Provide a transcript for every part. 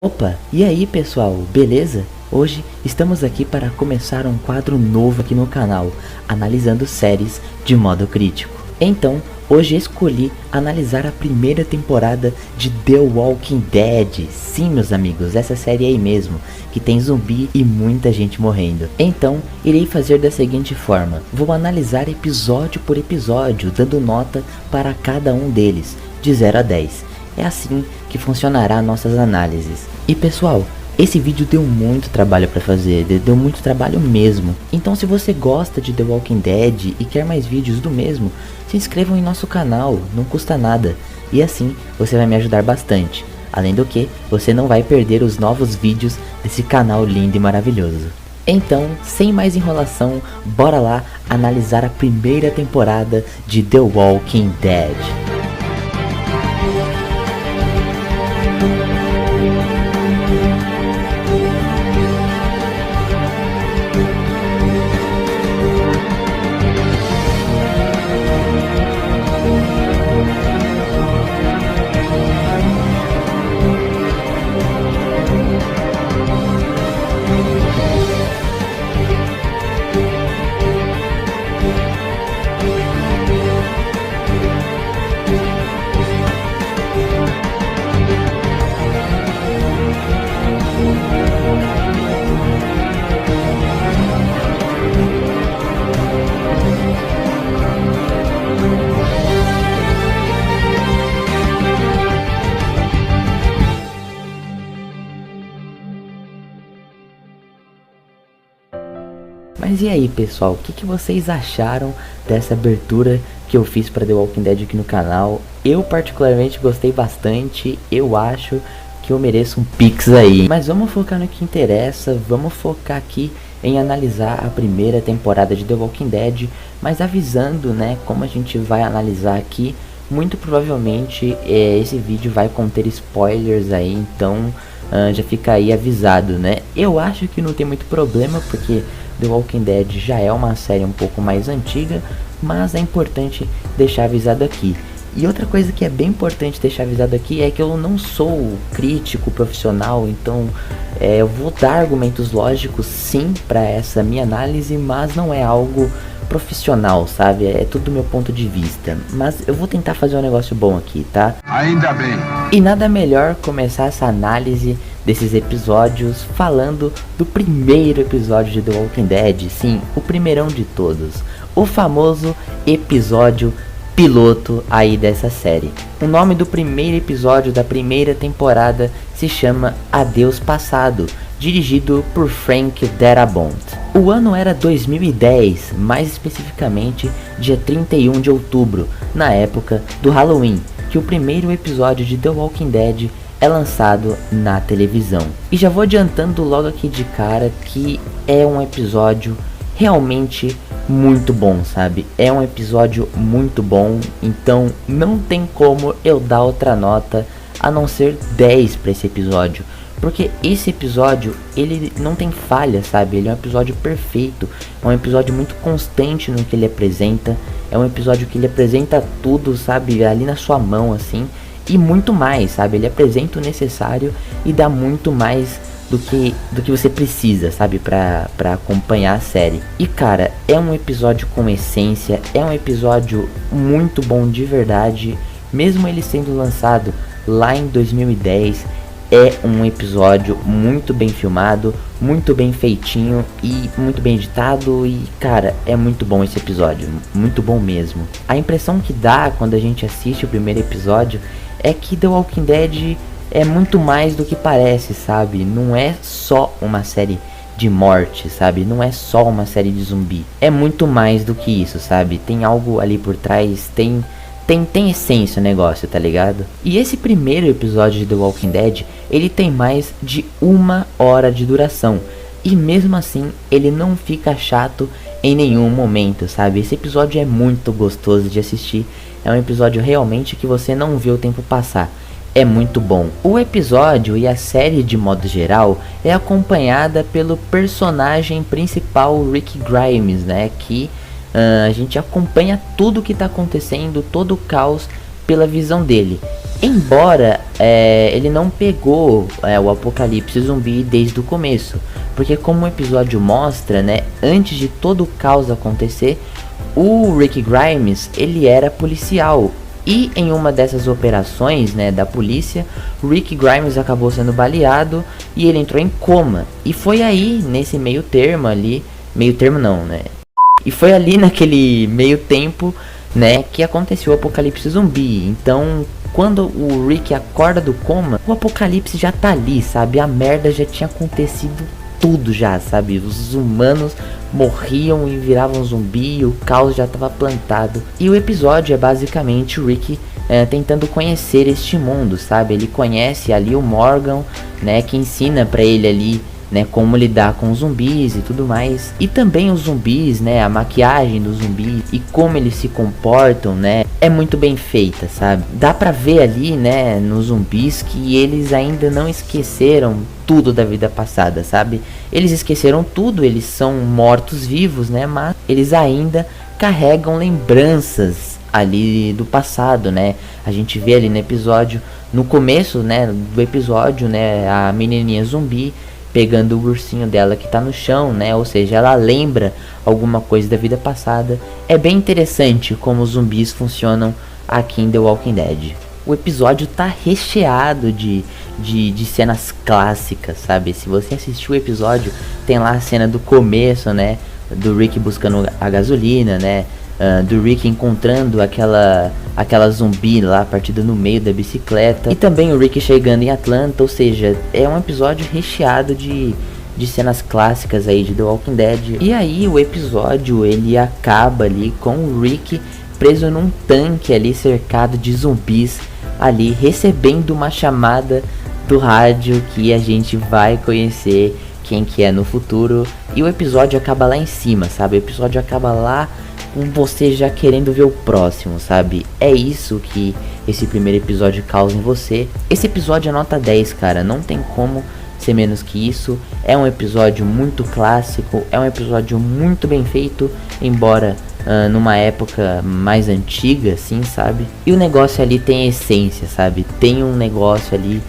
Opa, e aí pessoal, beleza? Hoje estamos aqui para começar um quadro novo aqui no canal, analisando séries de modo crítico. Então, hoje escolhi analisar a primeira temporada de The Walking Dead. Sim, meus amigos, essa série aí mesmo, que tem zumbi e muita gente morrendo. Então, irei fazer da seguinte forma: vou analisar episódio por episódio, dando nota para cada um deles, de 0 a 10. É assim que funcionará nossas análises. E pessoal, esse vídeo deu muito trabalho para fazer, deu muito trabalho mesmo. Então se você gosta de The Walking Dead e quer mais vídeos do mesmo, se inscrevam em nosso canal, não custa nada. E assim você vai me ajudar bastante. Além do que, você não vai perder os novos vídeos desse canal lindo e maravilhoso. Então, sem mais enrolação, bora lá analisar a primeira temporada de The Walking Dead. Mas e aí pessoal, o que vocês acharam dessa abertura que eu fiz para The Walking Dead aqui no canal? Eu particularmente gostei bastante, eu acho que eu mereço um pix aí. Mas vamos focar no que interessa, vamos focar aqui em analisar a primeira temporada de The Walking Dead, mas avisando, né, como a gente vai analisar aqui, muito provavelmente esse vídeo vai conter spoilers aí, então já fica aí avisado, né? Eu acho que não tem muito problema, porque The Walking Dead já é uma série um pouco mais antiga, mas é importante deixar avisado aqui. E outra coisa que é bem importante deixar avisado aqui é que eu não sou crítico profissional, então eu vou dar argumentos lógicos sim para essa minha análise, mas não é algo profissional, sabe? É tudo do meu ponto de vista. Mas eu vou tentar fazer um negócio bom aqui, tá? Ainda bem. E nada melhor começar essa análise desses episódios falando do primeiro episódio de The Walking Dead. Sim, o primeirão de todos. O famoso episódio piloto aí dessa série. O nome do primeiro episódio da primeira temporada se chama Adeus Passado, dirigido por Frank Darabont. O ano era 2010, mais especificamente dia 31 de outubro, na época do Halloween, que o primeiro episódio de The Walking Dead é lançado na televisão. E já vou adiantando logo aqui de cara que é um episódio realmente muito bom, sabe? É um episódio muito bom, então não tem como eu dar outra nota a não ser 10 para esse episódio. Porque esse episódio, ele não tem falha, sabe? Ele é um episódio perfeito, é um episódio muito constante no que ele apresenta, é um episódio que ele apresenta tudo, sabe? Ali na sua mão, assim, e muito mais, sabe? Ele apresenta o necessário e dá muito mais do que você precisa, sabe? Pra acompanhar a série. E cara, é um episódio com essência, é um episódio muito bom de verdade, mesmo ele sendo lançado lá em 2010, é um episódio muito bem filmado, muito bem feitinho e muito bem editado. E cara, é muito bom esse episódio, muito bom mesmo. A impressão que dá quando a gente assiste o primeiro episódio é que The Walking Dead é muito mais do que parece, sabe? Não é só uma série de morte, sabe? Não é só uma série de zumbi. É muito mais do que isso, sabe? Tem algo ali por trás, tem essência o negócio, tá ligado? E esse primeiro episódio de The Walking Dead, ele tem mais de 1 hora de duração. E mesmo assim, ele não fica chato em nenhum momento, sabe? Esse episódio é muito gostoso de assistir. É um episódio realmente que você não vê o tempo passar. É muito bom. O episódio e a série de modo geral é acompanhada pelo personagem principal Rick Grimes, né? Que a gente acompanha tudo que tá acontecendo, todo o caos pela visão dele. Embora ele não pegou o apocalipse zumbi desde o começo, porque como o episódio mostra, né, antes de todo o caos acontecer, o Rick Grimes, ele era policial. E em uma dessas operações, né, da polícia, Rick Grimes acabou sendo baleado e ele entrou em coma. E foi aí, nesse meio termo ali, meio termo não, né? E foi ali naquele meio tempo, né, que aconteceu o apocalipse zumbi. Então, quando o Rick acorda do coma, o apocalipse já tá ali, sabe? A merda já tinha acontecido tudo já, sabe? Os humanos morriam e viravam zumbi, o caos já estava plantado. E o episódio é basicamente o Rick tentando conhecer este mundo, sabe? Ele conhece ali o Morgan, né, que ensina pra ele ali, né, como lidar com os zumbis e tudo mais. E também os zumbis, né, a maquiagem dos zumbis e como eles se comportam, né, é muito bem feita, sabe? Dá pra ver ali, né, nos zumbis que eles ainda não esqueceram tudo da vida passada, sabe? Eles esqueceram tudo, eles são mortos-vivos, né, mas eles ainda carregam lembranças ali do passado, né? A gente vê ali no episódio, no começo, né, do episódio, né, a menininha zumbi pegando o ursinho dela que tá no chão, né? Ou seja, ela lembra alguma coisa da vida passada. É bem interessante como os zumbis funcionam aqui em The Walking Dead. O episódio tá recheado de cenas clássicas, sabe? Se você assistiu o episódio, tem lá a cena do começo, né? Do Rick buscando a gasolina, né? Do Rick encontrando aquela zumbi lá partida no meio da bicicleta. E também o Rick chegando em Atlanta, ou seja, é um episódio recheado de cenas clássicas aí de The Walking Dead. E aí o episódio ele acaba ali com o Rick preso num tanque ali cercado de zumbis ali recebendo uma chamada do rádio que a gente vai conhecer quem que é no futuro. E o episódio acaba lá em cima, sabe? O episódio acaba lá com você já querendo ver o próximo, sabe? É isso que esse primeiro episódio causa em você. Esse episódio é nota 10, cara, não tem como ser menos que isso. É um episódio muito clássico, é um episódio muito bem feito, embora numa época mais antiga, assim, sabe? E o negócio ali tem essência, sabe? Tem um negócio ali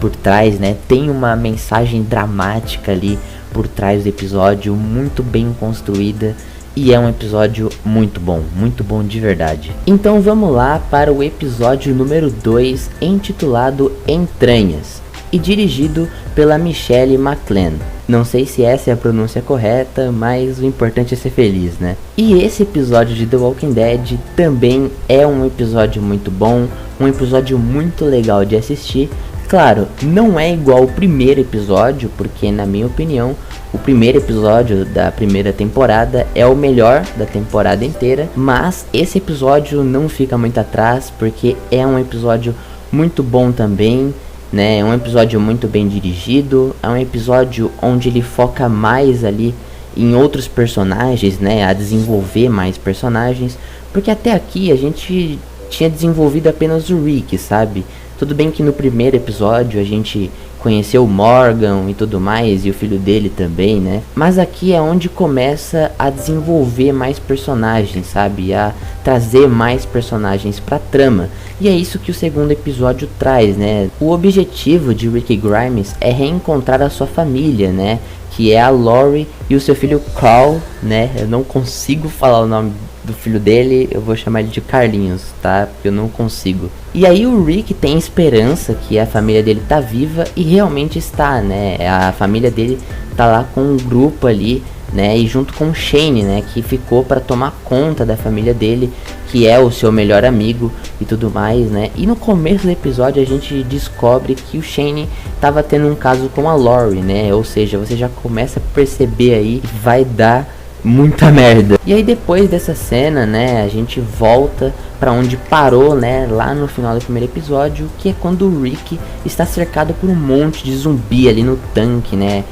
por trás, né? Tem uma mensagem dramática ali por trás do episódio, muito bem construída. E é um episódio muito bom de verdade. Então vamos lá para o episódio número 2, intitulado Entranhas, e dirigido pela Michelle MacLean. Não sei se essa é a pronúncia correta, mas o importante é ser feliz, né? E esse episódio de The Walking Dead também é um episódio muito bom, um episódio muito legal de assistir. Claro, não é igual o primeiro episódio, porque na minha opinião, o primeiro episódio da primeira temporada é o melhor da temporada inteira, mas esse episódio não fica muito atrás, porque é um episódio muito bom também, né? É um episódio muito bem dirigido, é um episódio onde ele foca mais ali em outros personagens, né? A desenvolver mais personagens, porque até aqui a gente tinha desenvolvido apenas o Rick, sabe? Tudo bem que no primeiro episódio a gente conheceu o Morgan e tudo mais, e o filho dele também, né? Mas aqui é onde começa a desenvolver mais personagens, sabe? A trazer mais personagens pra trama. E é isso que o segundo episódio traz, né? O objetivo de Rick Grimes é reencontrar a sua família, né? Que é a Lori e o seu filho Carl, né? Eu não consigo falar o nome do filho dele, eu vou chamar ele de Carlinhos, tá? Porque eu não consigo. E aí o Rick tem esperança que a família dele tá viva, e realmente está, né? A família dele tá lá com um grupo ali, né? E junto com o Shane, né? Que ficou para tomar conta da família dele, que é o seu melhor amigo e tudo mais, né? E no começo do episódio a gente descobre que o Shane tava tendo um caso com a Lori, né? Ou seja, você já começa a perceber aí que vai dar muita merda. E aí depois dessa cena, né, a gente volta pra onde parou, né, lá no final do primeiro episódio, que é quando o Rick está cercado por um monte de zumbi ali no tanque, né,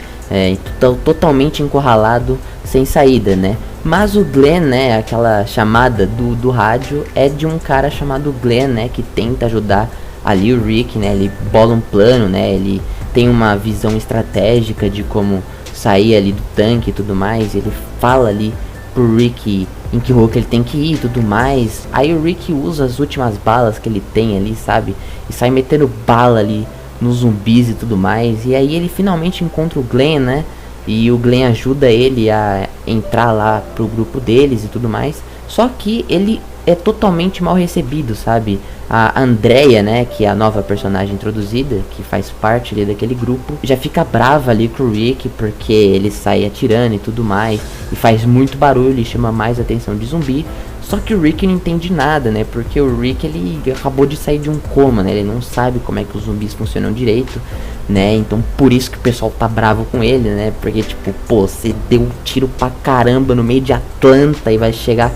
totalmente encurralado, sem saída, né. Mas o Glenn, né, aquela chamada do rádio é de um cara chamado Glenn, né, que tenta ajudar ali o Rick, né, ele bola um plano, né, ele tem uma visão estratégica de como sair ali do tanque e tudo mais. Ele fala ali pro Rick em que rua que ele tem que ir e tudo mais. Aí o Rick usa as últimas balas que ele tem ali, sabe? E sai metendo bala ali nos zumbis e tudo mais. E aí ele finalmente encontra o Glenn, né? E o Glenn ajuda ele a entrar lá pro grupo deles e tudo mais. Só que ele é totalmente mal recebido, sabe? A Andrea, né, que é a nova personagem introduzida, que faz parte ali daquele grupo, já fica brava ali com o Rick, porque ele sai atirando e tudo mais, e faz muito barulho e chama mais atenção de zumbi. Só que o Rick não entende nada, né, porque o Rick, ele acabou de sair de um coma, né, ele não sabe como é que os zumbis funcionam direito, né, então por isso que o pessoal tá bravo com ele, né, porque tipo, pô, você deu um tiro pra caramba no meio de Atlanta e vai chegar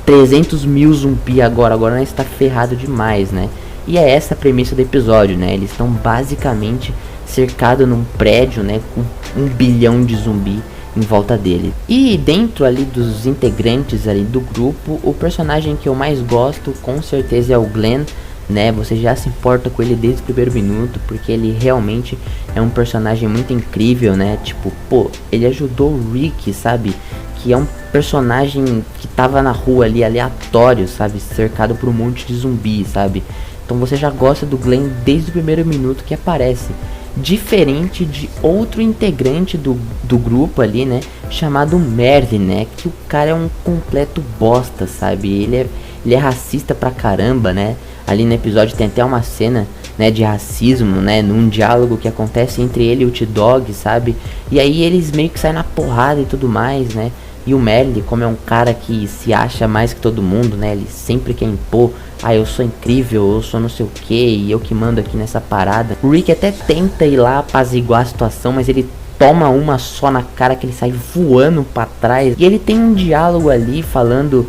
300 mil zumbi agora nós tá ferrado demais, né? E é essa a premissa do episódio, né? Eles estão basicamente cercados num prédio, né? Com 1 bilhão de zumbi em volta dele. E dentro ali dos integrantes ali do grupo, o personagem que eu mais gosto com certeza é o Glenn, né? Você já se importa com ele desde o primeiro minuto, porque ele realmente é um personagem muito incrível, né? Tipo, pô, ele ajudou o Rick, sabe? Que é um personagem que tava na rua ali, aleatório, sabe? Cercado por um monte de zumbi, sabe? Então você já gosta do Glenn desde o primeiro minuto que aparece. Diferente de outro integrante do grupo ali, né? Chamado Merlin, né? Que o cara é um completo bosta, sabe? Ele é racista pra caramba, né? Ali no episódio tem até uma cena, né, de racismo, né, num diálogo que acontece entre ele e o T-Dog, sabe? E aí eles meio que saem na porrada e tudo mais, né? E o Merle, como é um cara que se acha mais que todo mundo, né? Ele sempre quer impor, eu sou incrível, eu sou não sei o que, e eu que mando aqui nessa parada. O Rick até tenta ir lá apaziguar a situação, mas ele toma uma só na cara que ele sai voando pra trás. E ele tem um diálogo ali falando,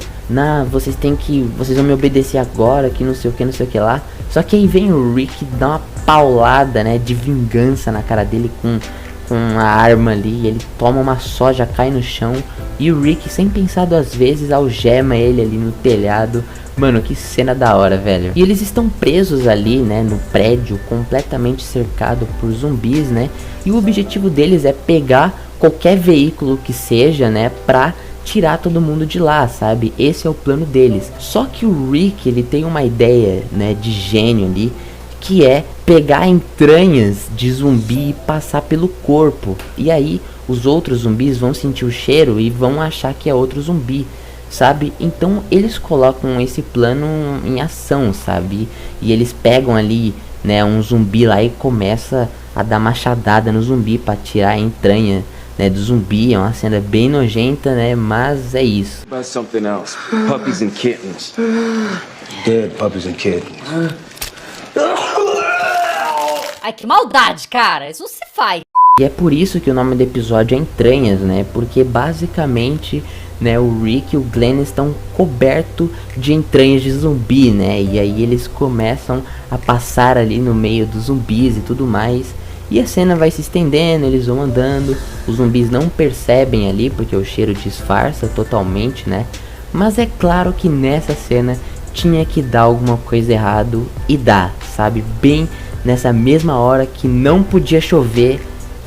vocês vão me obedecer agora, que não sei o que lá. Só que aí vem o Rick dar uma paulada, né, de vingança na cara dele com a arma ali, ele toma uma só, já cai no chão, e o Rick, sem pensar 2 vezes, algema ele ali no telhado. Mano, que cena da hora, velho. E eles estão presos ali, né, no prédio, completamente cercado por zumbis, né, e o objetivo deles é pegar qualquer veículo que seja, né, pra tirar todo mundo de lá, sabe? Esse é o plano deles. Só que o Rick, ele tem uma ideia, né, de gênio ali, que é pegar entranhas de zumbi e passar pelo corpo. E aí os outros zumbis vão sentir o cheiro e vão achar que é outro zumbi, sabe? Então eles colocam esse plano em ação, sabe? E eles pegam ali, né, um zumbi lá e começa a dar machadada no zumbi para tirar a entranha, né, do zumbi. É uma cena bem nojenta, né? Mas é isso. About something else. Puppies and kittens. Dead puppies and kittens. Ai, que maldade, cara. Isso não se faz. E é por isso que o nome do episódio é Entranhas, né? Porque basicamente, né, o Rick e o Glenn estão cobertos de entranhas de zumbi, né? E aí eles começam a passar ali no meio dos zumbis e tudo mais. E a cena vai se estendendo, eles vão andando. Os zumbis não percebem ali, porque o cheiro disfarça totalmente, né? Mas é claro que nessa cena tinha que dar alguma coisa errado, e dá, sabe? Bem nessa mesma hora que não podia chover,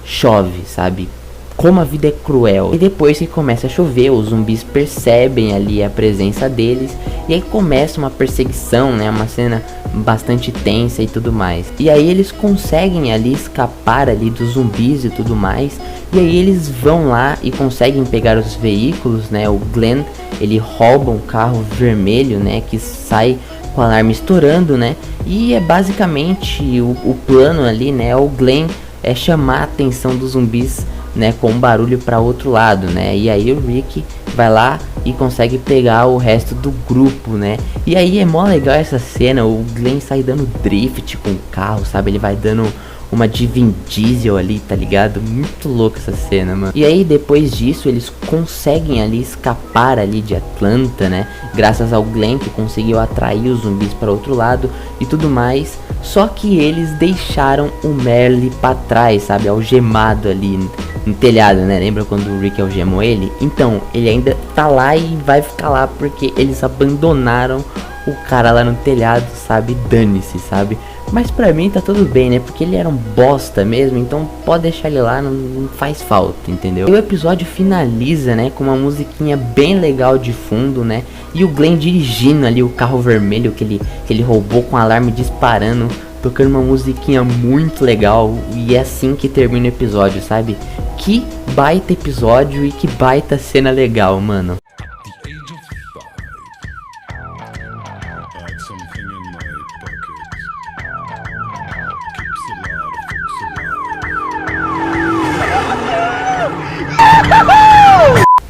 chove, sabe? Como a vida é cruel. E depois que começa a chover, os zumbis percebem ali a presença deles, e aí começa uma perseguição, né? Uma cena bastante tensa e tudo mais. E aí eles conseguem ali escapar ali dos zumbis e tudo mais. E aí eles vão lá e conseguem pegar os veículos, né? O Glenn, ele rouba um carro vermelho, né? Que sai com o alarme estourando, né? E é basicamente o plano ali, né? O Glenn é chamar a atenção dos zumbis, né, com barulho para outro lado, né? E aí o Rick vai lá e consegue pegar o resto do grupo, né? E aí é mó legal essa cena, o Glenn sai dando drift com o carro, sabe? Ele vai dando uma de Vin Diesel ali, tá ligado? Muito louco essa cena, mano. E aí depois disso eles conseguem ali escapar ali de Atlanta, né? Graças ao Glenn, que conseguiu atrair os zumbis para outro lado e tudo mais. Só que eles deixaram o Merle para trás, sabe? Algemado ali no telhado, né? Lembra quando o Rick algemou ele? Então, ele ainda tá lá e vai ficar lá porque eles abandonaram o cara lá no telhado, sabe? Dane-se, sabe? Mas pra mim tá tudo bem, né? Porque ele era um bosta mesmo, então pode deixar ele lá, não faz falta, entendeu? E o episódio finaliza, né, com uma musiquinha bem legal de fundo, né? E o Glenn dirigindo ali o carro vermelho que ele roubou com o alarme disparando, tocando uma musiquinha muito legal. E é assim que termina o episódio, sabe? Que baita episódio e que baita cena legal, mano.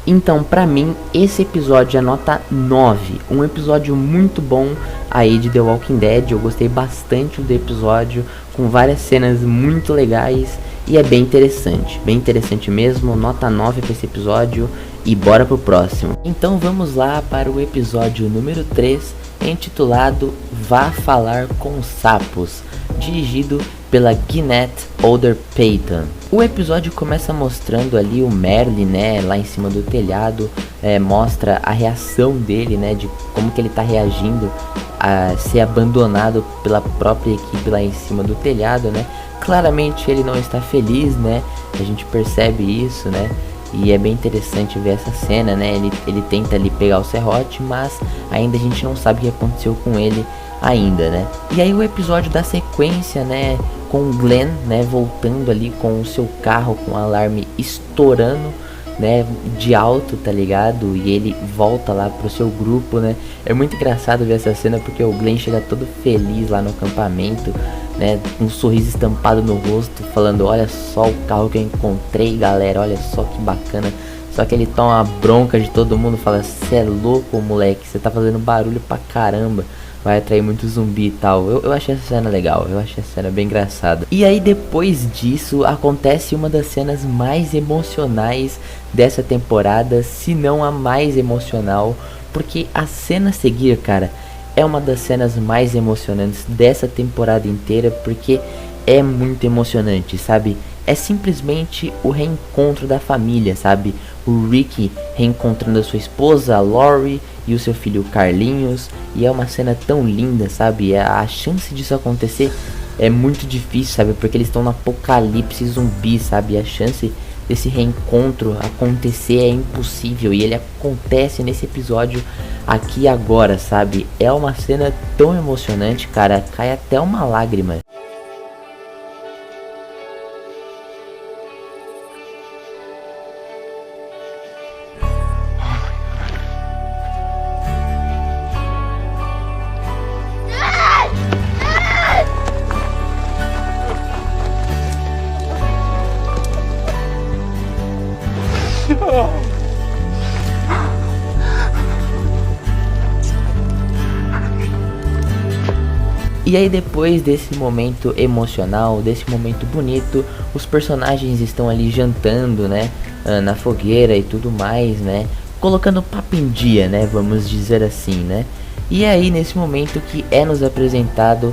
Então, pra mim, esse episódio é nota 9. Um episódio muito bom aí de The Walking Dead. Eu gostei bastante do episódio, com várias cenas muito legais. E é bem interessante mesmo. Nota 9 pra esse episódio. E bora pro próximo. Então vamos lá para o episódio número 3, intitulado Vá Falar com Sapos, dirigido pela Gwyneth Older Payton. O episódio começa mostrando ali o Merle, né, lá em cima do telhado, mostra a reação dele, né, de como que ele tá reagindo a ser abandonado pela própria equipe lá em cima do telhado, né. Claramente ele não está feliz, né, a gente percebe isso, né, e é bem interessante ver essa cena, né, ele tenta ali pegar o serrote, mas ainda a gente não sabe o que aconteceu com ele ainda, né. E aí o episódio da sequência, né, com o Glenn, né, voltando ali com o seu carro com o alarme estourando, né, de alto, tá ligado? E ele volta lá pro seu grupo, né. É muito engraçado ver essa cena porque o Glenn chega todo feliz lá no acampamento, né, com um sorriso estampado no rosto, falando: olha só o carro que eu encontrei, galera, olha só que bacana. Só que ele toma uma bronca de todo mundo, fala: cê é louco, moleque, você tá fazendo barulho pra caramba, vai atrair muito zumbi e tal. Eu achei essa cena legal, eu achei essa cena bem engraçada. E aí depois disso acontece uma das cenas mais emocionais dessa temporada, se não a mais emocional, porque a cena a seguir, cara, é uma das cenas mais emocionantes dessa temporada inteira, porque é muito emocionante, sabe? É simplesmente o reencontro da família, sabe? O Rick reencontrando a sua esposa, a Lori, e o seu filho Carlinhos. E é uma cena tão linda, sabe? A chance disso acontecer é muito difícil, sabe? Porque eles estão no apocalipse zumbi, sabe? A chance desse reencontro acontecer é impossível. E ele acontece nesse episódio aqui e agora, sabe? É uma cena tão emocionante, cara. Cai até uma lágrima. E aí depois desse momento emocional, desse momento bonito, os personagens estão ali jantando, né, na fogueira e tudo mais, né, colocando papo em dia, né, vamos dizer assim, né. E aí nesse momento que é nos apresentado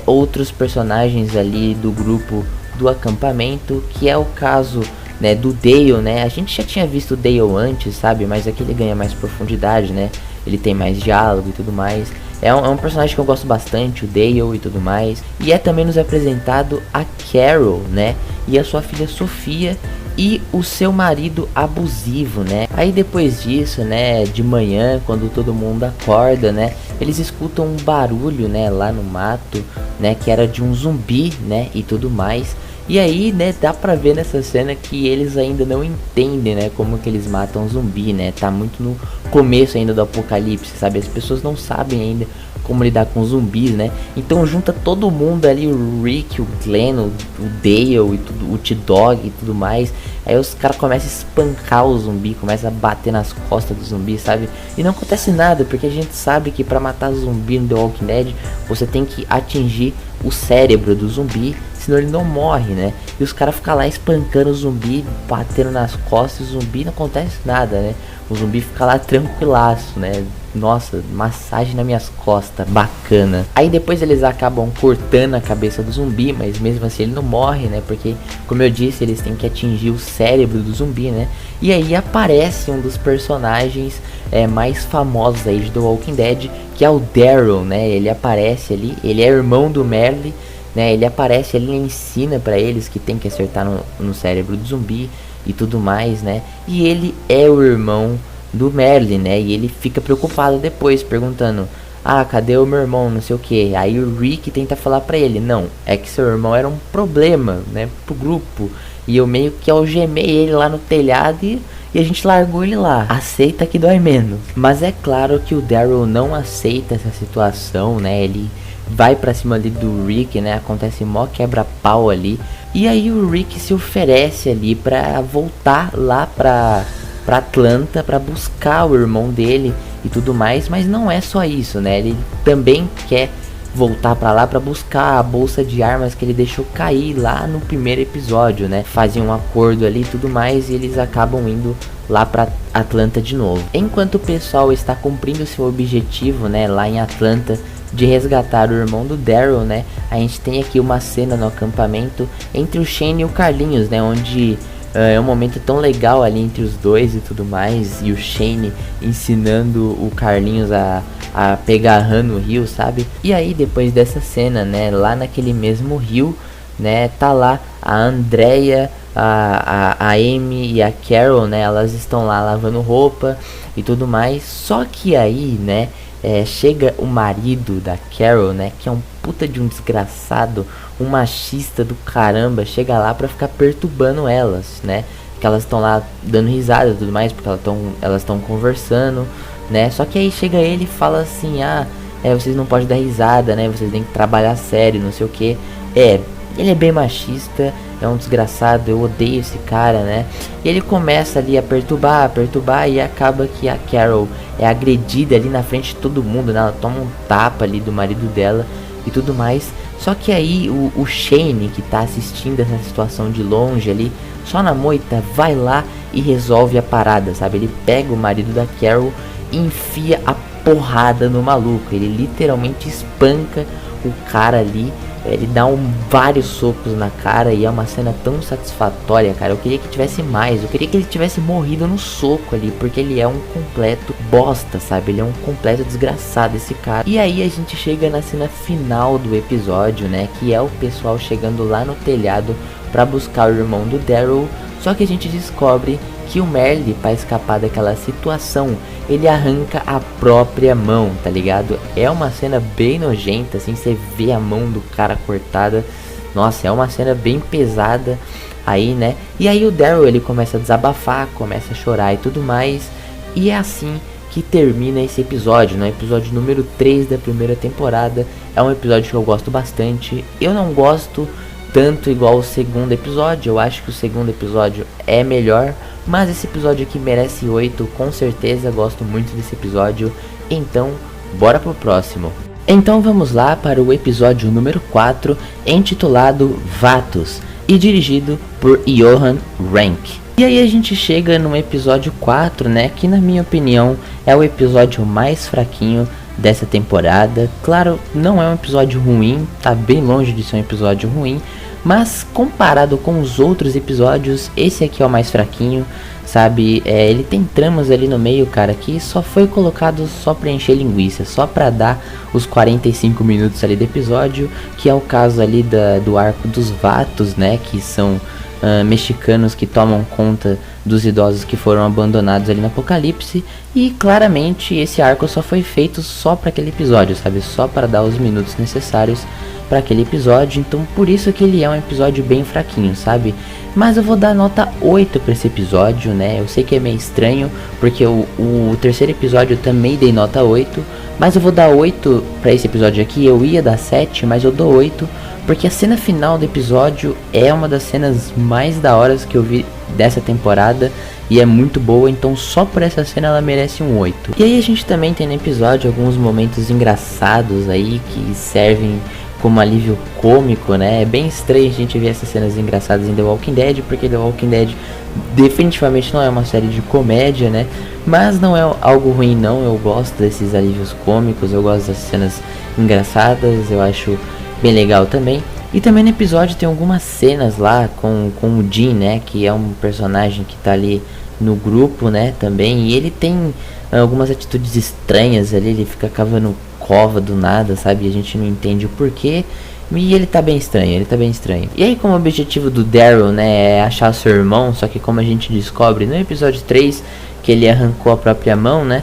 outros personagens ali do grupo do acampamento, que é o caso, né, do Dale, né. A gente já tinha visto o Dale antes, sabe, mas aqui ele ganha mais profundidade, né, ele tem mais diálogo e tudo mais. É um personagem que eu gosto bastante, o Dale e tudo mais. E é também nos apresentado a Carol, né, e a sua filha Sofia e o seu marido abusivo, né. Aí depois disso, né, de manhã, quando todo mundo acorda, né, eles escutam um barulho, né, lá no mato, né, que era de um zumbi, né, e tudo mais. E aí, né, dá pra ver nessa cena que eles ainda não entendem, né, como que eles matam zumbi, né, tá muito no começo ainda do apocalipse, sabe, as pessoas não sabem ainda como lidar com zumbis, né, então junta todo mundo ali, o Rick, o Glenn, o Dale e tudo, o T-Dog e tudo mais, aí os caras começam a espancar o zumbi, começam a bater nas costas do zumbi, sabe, e não acontece nada, porque a gente sabe que pra matar zumbi no The Walking Dead, você tem que atingir o cérebro do zumbi, senão ele não morre, né? E os caras ficam lá espancando o zumbi, batendo nas costas, e o zumbi não acontece nada, né? O zumbi fica lá tranquilaço, né? Nossa, massagem nas minhas costas, bacana. Aí depois eles acabam cortando a cabeça do zumbi, mas mesmo assim ele não morre, né? Porque, como eu disse, eles têm que atingir o cérebro do zumbi, né? E aí aparece um dos personagens mais famosos aí de The Walking Dead, que é o Daryl, né? Ele aparece ali, ele é irmão do Merle, né? Ele aparece ali e ensina pra eles que tem que acertar no cérebro do zumbi e tudo mais, né? E ele é o irmão do Merlin, né? E ele fica preocupado depois, perguntando: ah, cadê o meu irmão, não sei o que. Aí o Rick tenta falar pra ele: não, é que seu irmão era um problema, né, pro grupo, e eu meio que algemei ele lá no telhado e a gente largou ele lá. Aceita que dói menos. Mas é claro que o Daryl não aceita essa situação, né? Ele vai pra cima ali do Rick, né? Acontece mó quebra-pau ali. E aí o Rick se oferece ali pra voltar lá pra Atlanta pra buscar o irmão dele e tudo mais. Mas não é só isso, né? Ele também quer voltar pra lá pra buscar a bolsa de armas que ele deixou cair lá no primeiro episódio, né? Fazem um acordo ali e tudo mais, e eles acabam indo lá pra Atlanta de novo. Enquanto o pessoal está cumprindo seu objetivo, né, lá em Atlanta, de resgatar o irmão do Daryl, né, a gente tem aqui uma cena no acampamento entre o Shane e o Carlinhos, né, onde é um momento tão legal ali entre os dois e tudo mais, e o Shane ensinando o Carlinhos a pegar rã no rio, sabe? E aí depois dessa cena, né, lá naquele mesmo rio, né, tá lá a Andrea, a Amy e a Carol, né, elas estão lá lavando roupa e tudo mais. Só que aí, né, chega o marido da Carol, né, que é um puta de um desgraçado, um machista do caramba, chega lá pra ficar perturbando elas, né, que elas estão lá dando risada e tudo mais, porque elas estão conversando, né. Só que aí chega ele e fala assim: ah, vocês não podem dar risada, né, vocês têm que trabalhar sério, não sei o que. Ele é bem machista, é um desgraçado, eu odeio esse cara, né. E ele começa ali a perturbar, e acaba que a Carol é agredida ali na frente de todo mundo, né. Ela toma um tapa ali do marido dela e tudo mais. Só que aí o Shane, que tá assistindo essa situação de longe ali, só na moita, vai lá e resolve a parada, sabe. Ele pega o marido da Carol e enfia a porrada no maluco. Ele literalmente espanca o cara ali. Ele dá vários socos na cara e é uma cena tão satisfatória, cara. Eu queria que tivesse mais, eu queria que ele tivesse morrido no soco ali, porque ele é um completo bosta, sabe? Ele é um completo desgraçado, esse cara. E aí a gente chega na cena final do episódio, né, que é o pessoal chegando lá no telhado pra buscar o irmão do Daryl. Só que a gente descobre que o Merle, pra escapar daquela situação, ele arranca a própria mão, tá ligado? É uma cena bem nojenta, assim, você vê a mão do cara cortada. Nossa, é uma cena bem pesada aí, né? E aí o Daryl, ele começa a desabafar, começa a chorar e tudo mais. E é assim que termina esse episódio, né? Episódio número 3 da primeira temporada. É um episódio que eu gosto bastante. Eu não gosto tanto igual o segundo episódio, eu acho que o segundo episódio é melhor, mas esse episódio aqui merece 8, com certeza, gosto muito desse episódio. Então, bora pro próximo. Então vamos lá para o episódio número 4, intitulado Vatos, e dirigido por Johan Renck. E aí a gente chega no episódio 4, né, que na minha opinião é o episódio mais fraquinho dessa temporada. Claro, não é um episódio ruim, tá bem longe de ser um episódio ruim, mas comparado com os outros episódios, esse aqui é o mais fraquinho, sabe? Ele tem tramas ali no meio, cara, que só foi colocado só pra encher linguiça, só pra dar os 45 minutos ali do episódio, que é o caso ali do arco dos Vatos, né, que são mexicanos que tomam conta dos idosos que foram abandonados ali no Apocalipse. E claramente esse arco só foi feito só para aquele episódio, sabe? Só para dar os minutos necessários para aquele episódio. Então por isso que ele é um episódio bem fraquinho, sabe? Mas eu vou dar nota 8 para esse episódio, né? Eu sei que é meio estranho, porque o terceiro episódio eu também dei nota 8, mas eu vou dar 8 para esse episódio aqui. Eu ia dar 7, mas eu dou 8, porque a cena final do episódio é uma das cenas mais da hora que eu vi dessa temporada e é muito boa, então só por essa cena ela merece um 8. E aí a gente também tem no episódio alguns momentos engraçados aí que servem como alívio cômico, né? É bem estranho a gente ver essas cenas engraçadas em The Walking Dead, porque The Walking Dead definitivamente não é uma série de comédia, né? Mas não é algo ruim não, eu gosto desses alívios cômicos, eu gosto das cenas engraçadas, eu acho bem legal também. E também no episódio tem algumas cenas lá com o Jim, né, que é um personagem que tá ali no grupo, né, também. E ele tem algumas atitudes estranhas ali, ele fica cavando cova do nada, sabe, e a gente não entende o porquê. E ele tá bem estranho, E aí, como o objetivo do Daryl, né, é achar seu irmão, só que como a gente descobre no episódio 3 que ele arrancou a própria mão, né,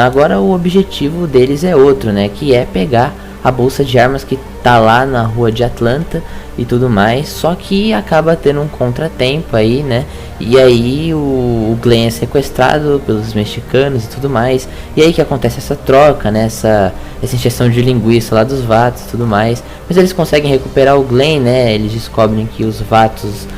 agora o objetivo deles é outro, né, que é pegar a bolsa de armas que tá lá na rua de Atlanta e tudo mais, só que acaba tendo um contratempo aí, né, e aí o Glenn é sequestrado pelos mexicanos e tudo mais, e aí que acontece essa troca, né, essa injeção de linguiça lá dos Vatos e tudo mais, mas eles conseguem recuperar o Glenn, né, eles descobrem que os Vatos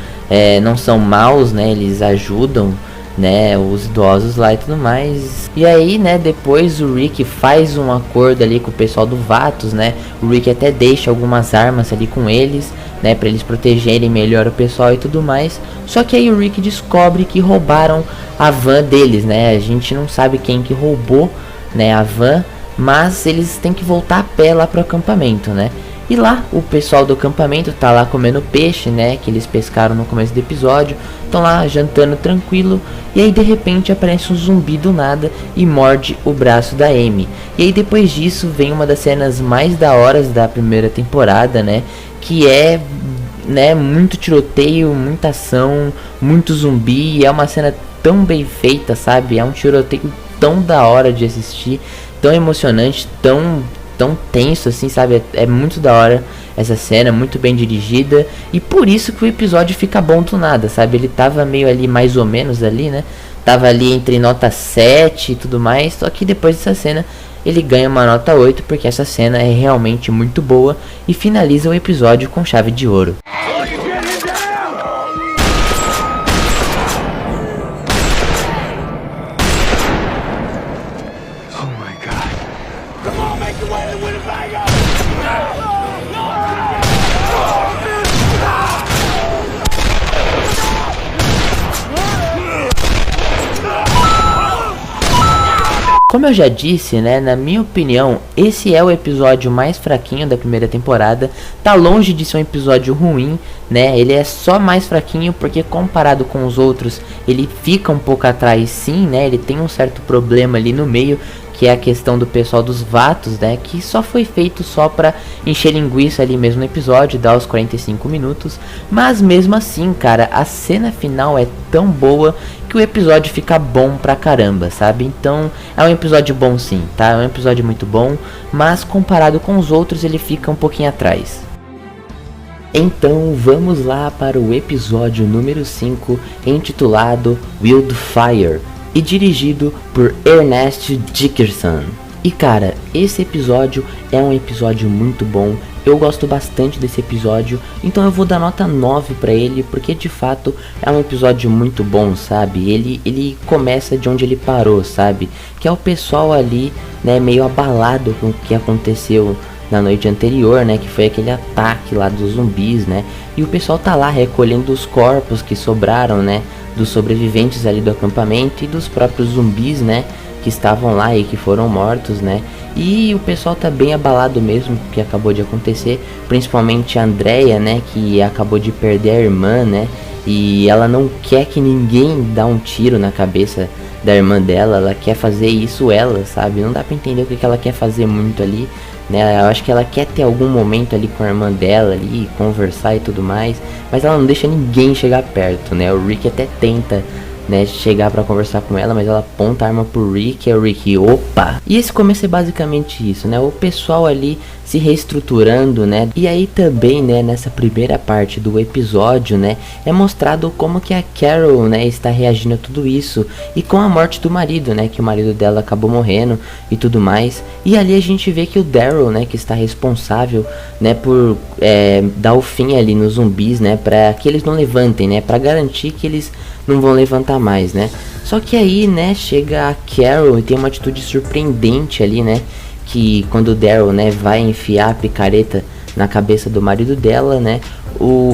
não são maus, né, eles ajudam, né, os idosos lá e tudo mais. E aí, né, depois o Rick faz um acordo ali com o pessoal do Vatos, né, o Rick até deixa algumas armas ali com eles, né, pra eles protegerem melhor o pessoal e tudo mais. Só que aí o Rick descobre que roubaram a van deles, né, a gente não sabe quem que roubou, né, a van, mas eles têm que voltar a pé lá pro acampamento, né. E lá, o pessoal do acampamento tá lá comendo peixe, né, que eles pescaram no começo do episódio. Estão lá jantando tranquilo. E aí de repente aparece um zumbi do nada e morde o braço da Amy. E aí depois disso vem uma das cenas mais da horas da primeira temporada, né, que é, né, muito tiroteio, muita ação, muito zumbi. E é uma cena tão bem feita, sabe, é um tiroteio tão da hora de assistir, tão emocionante, tão tenso assim, sabe, é muito da hora essa cena, muito bem dirigida, e por isso que o episódio fica bom do nada, sabe, ele tava meio ali, mais ou menos ali, né, tava ali entre nota 7 e tudo mais, só que depois dessa cena ele ganha uma nota 8, porque essa cena é realmente muito boa e finaliza o episódio com chave de ouro. Como eu já disse, né, na minha opinião, esse é o episódio mais fraquinho da primeira temporada. Tá longe de ser um episódio ruim, né, ele é só mais fraquinho porque comparado com os outros, ele fica um pouco atrás sim, né, ele tem um certo problema ali no meio, que é a questão do pessoal dos Vatos, né, que só foi feito só pra encher linguiça ali mesmo no episódio, dar os 45 minutos, mas mesmo assim, cara, a cena final é tão boa que o episódio fica bom pra caramba, sabe? Então, é um episódio bom sim, tá? É um episódio muito bom, mas comparado com os outros ele fica um pouquinho atrás. Então vamos lá para o episódio número 5, intitulado Wildfire, e dirigido por Ernest Dickerson. E cara, esse episódio é um episódio muito bom, eu gosto bastante desse episódio, então eu vou dar nota 9 pra ele, porque de fato é um episódio muito bom, sabe? Ele começa de onde ele parou, sabe? Que é o pessoal ali, né, meio abalado com o que aconteceu na noite anterior, né, que foi aquele ataque lá dos zumbis, né? E o pessoal tá lá recolhendo os corpos que sobraram, né, dos sobreviventes ali do acampamento e dos próprios zumbis, né, que estavam lá e que foram mortos, né? E o pessoal tá bem abalado mesmo com o que acabou de acontecer, principalmente a Andrea, né, que acabou de perder a irmã, né? E ela não quer que ninguém dá um tiro na cabeça da irmã dela, ela quer fazer isso ela, sabe? Não dá pra entender o que ela quer fazer muito ali, né? Eu acho que ela quer ter algum momento ali com a irmã dela ali, conversar e tudo mais, mas ela não deixa ninguém chegar perto, né? O Rick até tenta, né, chegar pra conversar com ela, mas ela aponta a arma pro Rick, e o Rick, opa! E esse começo é basicamente isso, né, o pessoal ali se reestruturando, né, e aí também, né, nessa primeira parte do episódio, né, é mostrado como que a Carol, né, está reagindo a tudo isso, e com a morte do marido, né, que o marido dela acabou morrendo e tudo mais, e ali a gente vê que o Daryl, né, que está responsável, né, por dar o fim ali nos zumbis, né, pra que eles não levantem, né, pra garantir que eles não vão levantar mais, né? Só que aí, né, chega a Carol e tem uma atitude surpreendente ali, né? Que quando o Daryl, né, vai enfiar a picareta na cabeça do marido dela, né?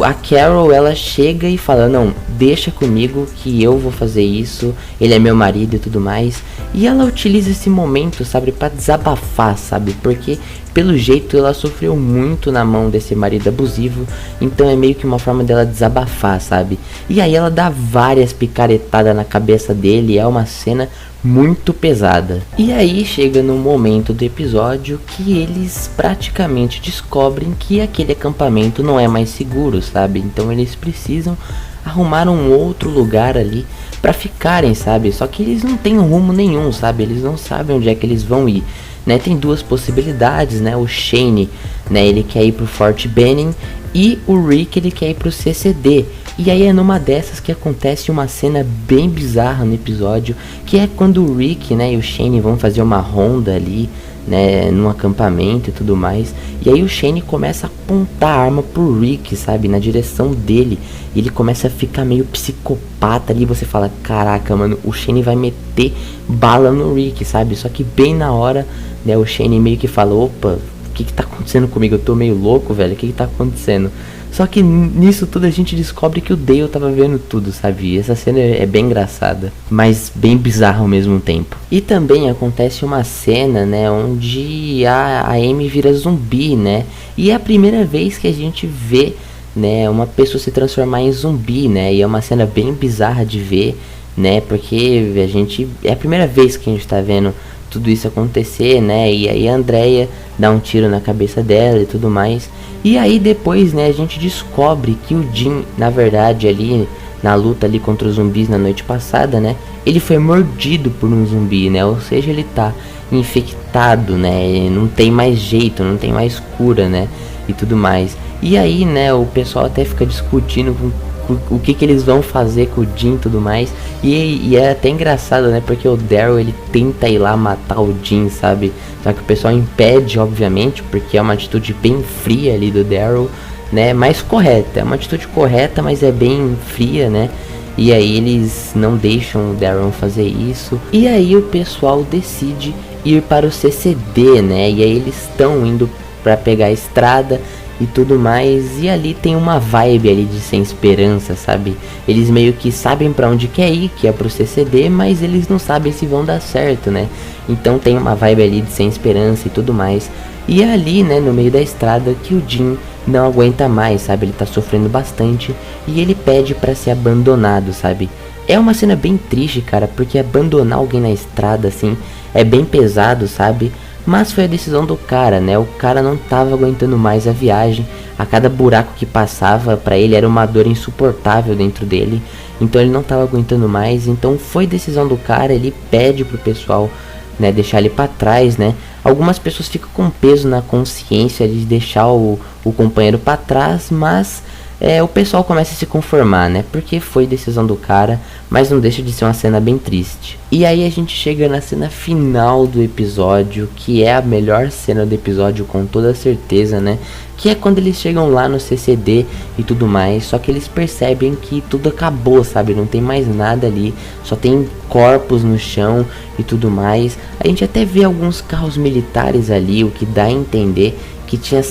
A Carol, ela chega e fala, não, deixa comigo que eu vou fazer isso, ele é meu marido e tudo mais. E ela utiliza esse momento, sabe, pra desabafar, sabe? Porque, pelo jeito, ela sofreu muito na mão desse marido abusivo, então é meio que uma forma dela desabafar, sabe? E aí ela dá várias picaretadas na cabeça dele, é uma cena muito pesada. E aí chega no momento do episódio que eles praticamente descobrem que aquele acampamento não é mais seguro, sabe? Então eles precisam arrumar um outro lugar ali pra ficarem, sabe? Só que eles não têm rumo nenhum, sabe? Eles não sabem onde é que eles vão ir, né? Tem duas possibilidades, né? O Shane, né? Ele quer ir pro Fort Benning e o Rick, ele quer ir pro CCD. E aí é numa dessas que acontece uma cena bem bizarra no episódio, que é quando o Rick, né, e o Shane vão fazer uma ronda ali, né, num acampamento e tudo mais. E aí o Shane começa a apontar a arma pro Rick, sabe, na direção dele. E ele começa a ficar meio psicopata ali, você fala, caraca, mano, o Shane vai meter bala no Rick, sabe? Só que bem na hora, né, o Shane meio que fala, opa, o que tá acontecendo comigo? Eu tô meio louco, velho, o que tá acontecendo? Só que nisso tudo a gente descobre que o Dale tava vendo tudo, sabe? E essa cena é bem engraçada, mas bem bizarra ao mesmo tempo. E também acontece uma cena, né, onde a Amy vira zumbi, né? E é a primeira vez que a gente vê, né, uma pessoa se transformar em zumbi, né? E é uma cena bem bizarra de ver, né? Porque a gente é a primeira vez que a gente tá vendo tudo isso acontecer, né? E aí a Andrea dá um tiro na cabeça dela e tudo mais. E aí depois, né, a gente descobre que o Jim, na verdade, ali na luta ali contra os zumbis na noite passada, né, ele foi mordido por um zumbi, né? Ou seja, ele tá infectado, né? Não tem mais jeito, não tem mais cura, né? E tudo mais. E aí, né, o pessoal até fica discutindo o que eles vão fazer com o Jim e tudo mais. E é até engraçado, né? Porque o Daryl, ele tenta ir lá matar o Jim, sabe? Só que o pessoal impede, obviamente, porque é uma atitude bem fria ali do Daryl, né? Mais correta. É uma atitude correta, mas é bem fria, né? E aí eles não deixam o Daryl fazer isso. E aí o pessoal decide ir para o CCD, né? E aí eles estão indo para pegar a estrada e tudo mais, e ali tem uma vibe ali de sem esperança, sabe? Eles meio que sabem pra onde quer ir, que é pro CCD, mas eles não sabem se vão dar certo, né? Então tem uma vibe ali de sem esperança e tudo mais. E é ali, né, no meio da estrada, que o Jim não aguenta mais, sabe? Ele tá sofrendo bastante e ele pede pra ser abandonado, sabe? É uma cena bem triste, cara, porque abandonar alguém na estrada, assim, é bem pesado, sabe? Mas foi a decisão do cara, né? O cara não tava aguentando mais a viagem. A cada buraco que passava pra ele era uma dor insuportável dentro dele. Então ele não tava aguentando mais. Então foi decisão do cara. Ele pede pro pessoal, né, deixar ele pra trás, né? Algumas pessoas ficam com peso na consciência de deixar o companheiro pra trás, mas o pessoal começa a se conformar, né? Porque foi decisão do cara, mas não deixa de ser uma cena bem triste. E aí a gente chega na cena final do episódio, que é a melhor cena do episódio com toda certeza, né? Que é quando eles chegam lá no CCD e tudo mais, só que eles percebem que tudo acabou, sabe? Não tem mais nada ali, só tem corpos no chão e tudo mais. A gente até vê alguns carros militares ali, o que dá a entender que tinha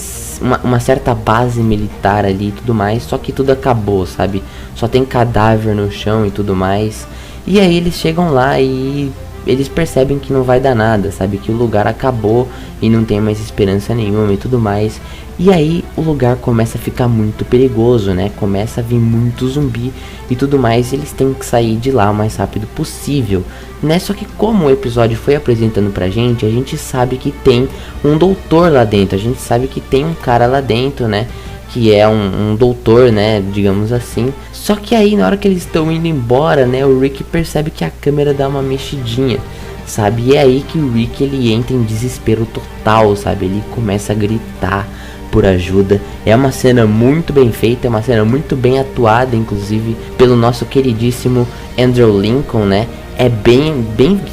uma certa base militar ali e tudo mais, só que tudo acabou, sabe? Só tem cadáver no chão e tudo mais. E aí eles chegam lá e eles percebem que não vai dar nada, sabe? Que o lugar acabou e não tem mais esperança nenhuma e tudo mais. E aí o lugar começa a ficar muito perigoso, né? Começa a vir muito zumbi e tudo mais. E eles têm que sair de lá o mais rápido possível, né? Só que como o episódio foi apresentando pra gente, a gente sabe que tem um doutor lá dentro. A gente sabe que tem um cara lá dentro, né? Que é um doutor, né? Digamos assim. Só que aí na hora que eles estão indo embora, né? O Rick percebe que a câmera dá uma mexidinha, sabe? E é aí que o Rick, ele entra em desespero total, sabe? Ele começa a gritar por ajuda. É uma cena muito bem feita, é uma cena muito bem atuada, inclusive pelo nosso queridíssimo Andrew Lincoln, né? É bem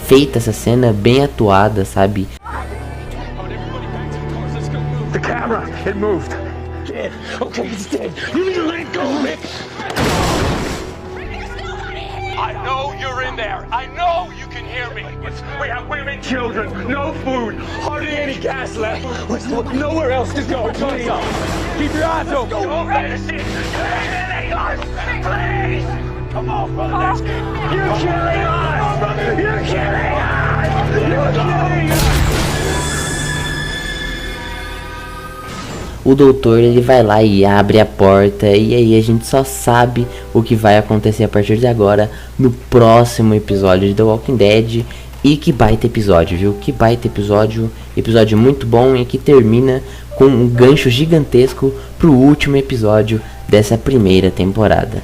feita essa cena, bem atuada, sabe? The camera, it moved. Dead. Okay, it's dead. You need to let it go, Rick. I know you're in there. I know you can hear me. We have women, children, no food, hardly any gas left. Nowhere else to go. Please. Keep your eyes open. Don't let us in. Please. Come on, brother. You're killing us. You're killing us. You're killing us. O doutor, ele vai lá e abre a porta, e aí a gente só sabe o que vai acontecer a partir de agora no próximo episódio de The Walking Dead. E que baita episódio, viu? Que baita episódio, episódio muito bom e que termina com um gancho gigantesco pro último episódio dessa primeira temporada.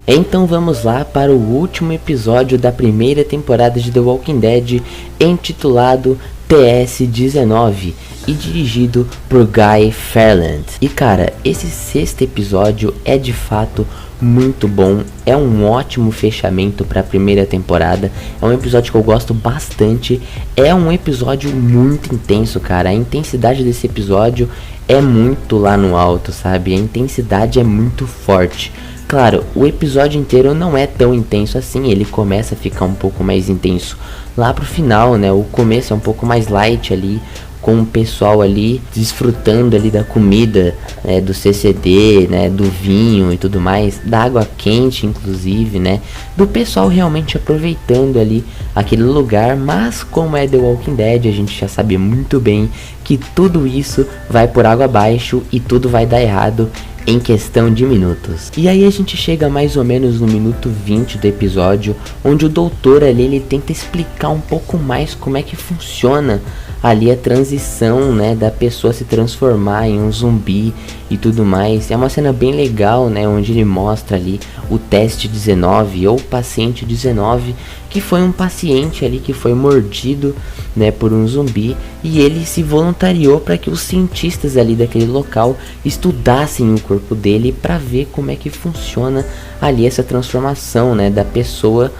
Então vamos lá para o último episódio da primeira temporada de The Walking Dead, intitulado TS-19 e dirigido por Guy Ferland. E cara, esse sexto episódio é de fato muito bom, é um ótimo fechamento para a primeira temporada, é um episódio que eu gosto bastante, é um episódio muito intenso, cara. A intensidade desse episódio é muito lá no alto, sabe? A intensidade é muito forte. Claro, o episódio inteiro não é tão intenso assim, ele começa a ficar um pouco mais intenso lá pro final, né? O começo é um pouco mais light ali, com o pessoal ali desfrutando ali da comida, né, do CCD, né, do vinho e tudo mais, da água quente inclusive, né, do pessoal realmente aproveitando ali aquele lugar. Mas como é The Walking Dead, a gente já sabe muito bem que tudo isso vai por água abaixo e tudo vai dar errado em questão de minutos. E aí a gente chega mais ou menos no minuto 20 do episódio, onde o doutor ali ele tenta explicar um pouco mais como é que funciona ali a transição, né, da pessoa se transformar em um zumbi e tudo mais. É uma cena bem legal, né, onde ele mostra ali o teste 19 ou paciente 19, que foi um paciente ali que foi mordido, né, por um zumbi, e ele se voluntariou para que os cientistas ali daquele local estudassem o corpo dele para ver como é que funciona ali essa transformação, né, da pessoa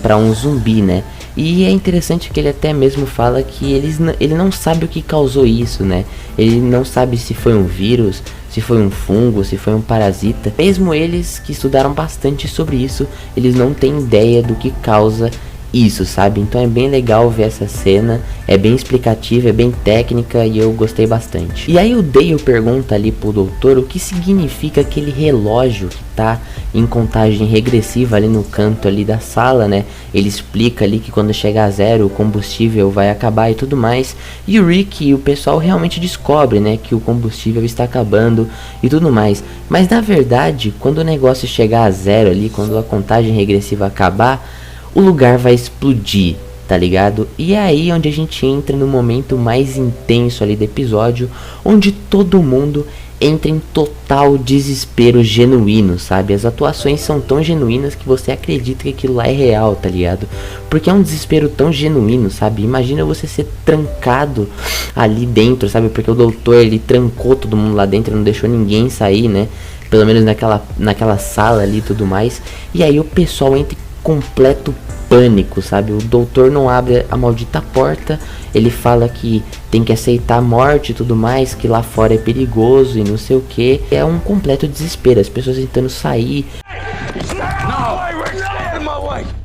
para um zumbi, né. E é interessante que ele até mesmo fala que ele não sabe o que causou isso, né? Ele não sabe se foi um vírus, se foi um fungo, se foi um parasita. Mesmo eles que estudaram bastante sobre isso, eles não têm ideia do que causa isso, sabe? Então é bem legal ver essa cena, é bem explicativa, é bem técnica e eu gostei bastante. E aí o Dale pergunta ali pro doutor o que significa aquele relógio que tá em contagem regressiva ali no canto ali da sala, né? Ele explica ali que quando chegar a zero o combustível vai acabar e tudo mais. E o Rick e o pessoal realmente descobre, né, que o combustível está acabando e tudo mais. Mas na verdade, quando o negócio chegar a zero ali, quando a contagem regressiva acabar, o lugar vai explodir, tá ligado? E é aí onde a gente entra no momento mais intenso ali do episódio, onde todo mundo entra em total desespero genuíno, sabe? As atuações são tão genuínas que você acredita que aquilo lá é real, tá ligado? Porque é um desespero tão genuíno, sabe? Imagina você ser trancado ali dentro, sabe? Porque o doutor, ele trancou todo mundo lá dentro, não deixou ninguém sair, né? Pelo menos naquela sala ali e tudo mais. E aí o pessoal entra em completo pânico, sabe? O doutor não abre a maldita porta, ele fala que tem que aceitar a morte e tudo mais, que lá fora é perigoso e não sei o que. É um completo desespero, as pessoas tentando sair.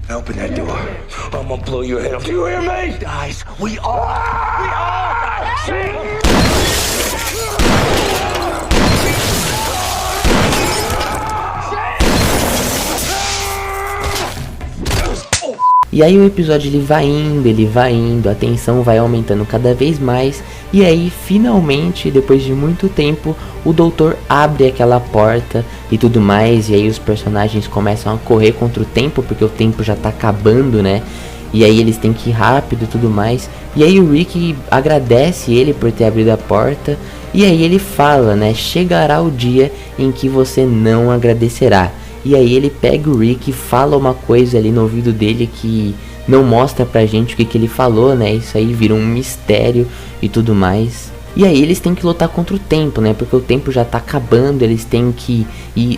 Open that door. I'm gonna blow your head off. Do you hear me? Guys, we all die. E aí o episódio ele vai indo, a tensão vai aumentando cada vez mais. E aí finalmente, depois de muito tempo, o doutor abre aquela porta e tudo mais. E aí os personagens começam a correr contra o tempo, porque o tempo já tá acabando, né? E aí eles têm que ir rápido e tudo mais. E aí o Rick agradece ele por ter abrido a porta. E aí ele fala, né? Chegará o dia em que você não agradecerá. E aí ele pega o Rick e fala uma coisa ali no ouvido dele que não mostra pra gente o que ele falou, né? Isso aí vira um mistério e tudo mais. E aí eles têm que lutar contra o tempo, né? Porque o tempo já tá acabando, eles têm que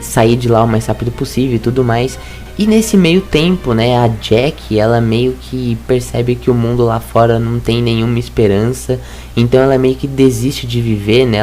sair de lá o mais rápido possível e tudo mais. E nesse meio tempo, né, a Jack, ela meio que percebe que o mundo lá fora não tem nenhuma esperança. Então ela meio que desiste de viver, né?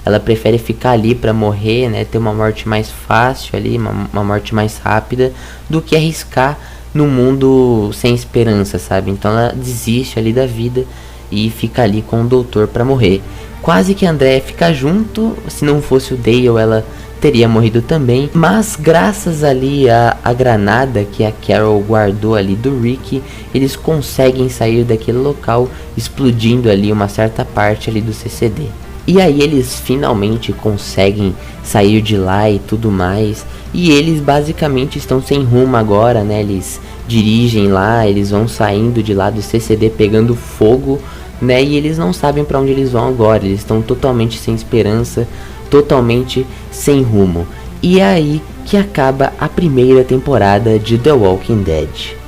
Ela prefere ficar ali pra morrer, né? Ter uma morte mais fácil ali, uma morte mais rápida, do que arriscar no mundo sem esperança, sabe? Então ela desiste ali da vida e fica ali com o doutor pra morrer. Quase que a Andrea fica junto, se não fosse o Dale ela teria morrido também. Mas graças ali a granada que a Carol guardou ali do Rick, eles conseguem sair daquele local, explodindo ali uma certa parte ali do CCD. E aí eles finalmente conseguem sair de lá e tudo mais. E eles basicamente estão sem rumo agora, né? Eles dirigem lá, eles vão saindo de lá do CCD pegando fogo, né? E eles não sabem para onde eles vão agora, eles estão totalmente sem esperança, totalmente sem rumo. E é aí que acaba a primeira temporada de The Walking Dead.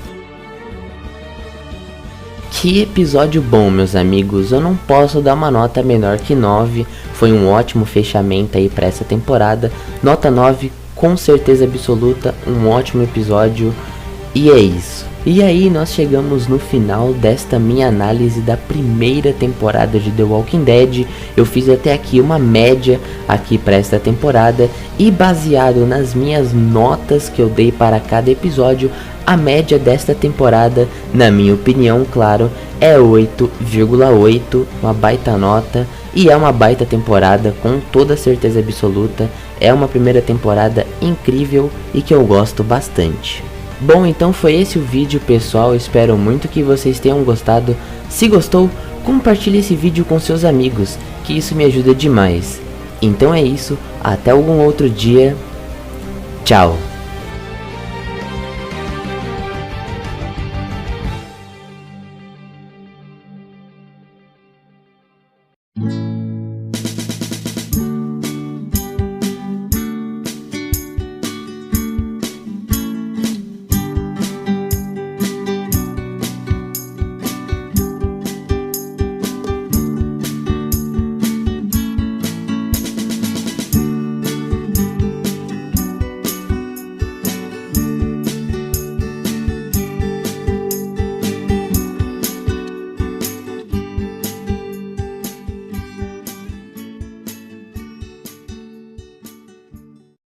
Que episódio bom, meus amigos, eu não posso dar uma nota menor que 9, foi um ótimo fechamento aí para essa temporada, nota 9 com certeza absoluta, um ótimo episódio, e é isso. E aí nós chegamos no final desta minha análise da primeira temporada de The Walking Dead. Eu fiz até aqui uma média aqui para esta temporada e baseado nas minhas notas que eu dei para cada episódio, a média desta temporada, na minha opinião, claro, é 8,8, uma baita nota e é uma baita temporada com toda certeza absoluta. É uma primeira temporada incrível e que eu gosto bastante. Bom, então foi esse o vídeo, pessoal, espero muito que vocês tenham gostado. Se gostou, compartilhe esse vídeo com seus amigos, que isso me ajuda demais. Então é isso, até algum outro dia, tchau!